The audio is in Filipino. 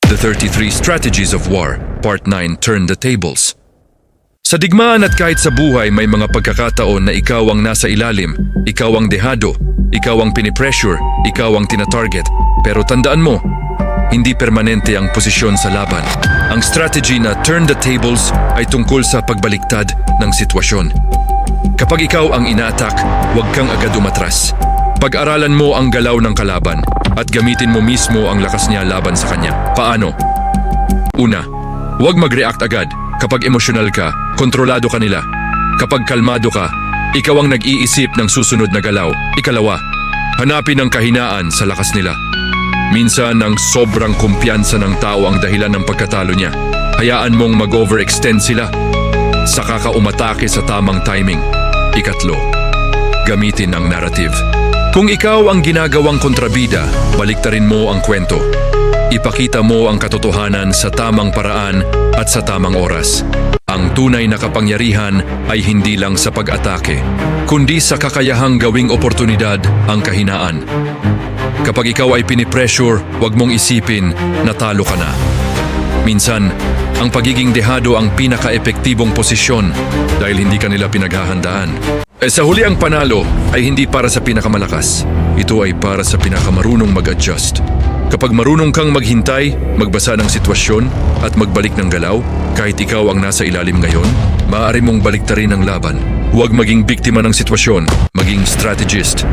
The 33 Strategies of War, Part 9, Turn the Tables. Sa digmaan at kahit sa buhay may mga pagkakataon na ikaw ang nasa ilalim, ikaw ang dehado, ikaw ang pinipressure, ikaw ang tinatarget. Pero tandaan mo, hindi permanente ang posisyon sa laban. Ang strategy na turn the tables ay tungkol sa pagbaliktad ng sitwasyon. Kapag ikaw ang ina-attack, huwag kang agad umatras. Pag-aralan mo ang galaw ng kalaban at gamitin mo mismo ang lakas niya laban sa kanya. Paano? Una, huwag mag-react agad. Kapag emosyonal ka, kontrolado ka nila. Kapag kalmado ka, ikaw ang nag-iisip ng susunod na galaw. Ikalawa, hanapin ang kahinaan sa lakas nila. Minsan ang sobrang kumpiyansa ng tao ang dahilan ng pagkatalo niya. Hayaan mong mag-overextend sila. Saka ka umatake sa tamang timing. Ikatlo, gamitin ang narrative. Kung ikaw ang ginagawang kontrabida, baliktarin mo ang kwento. Ipakita mo ang katotohanan sa tamang paraan at sa tamang oras. Ang tunay na kapangyarihan ay hindi lang sa pag-atake, kundi sa kakayahang gawing oportunidad ang kahinaan. Kapag ikaw ay pinipressure, huwag mong isipin na talo ka na. Minsan, ang pagiging dehado ang pinaka-epektibong posisyon dahil hindi ka nila pinaghahandaan. Sa huli ang panalo ay hindi para sa pinakamalakas. Ito ay para sa pinakamarunong mag-adjust. Kapag marunong kang maghintay, magbasa ng sitwasyon at magbalik ng galaw, kahit ikaw ang nasa ilalim ngayon, maaari mong baliktarin ang laban. Huwag maging biktima ng sitwasyon, maging strategist.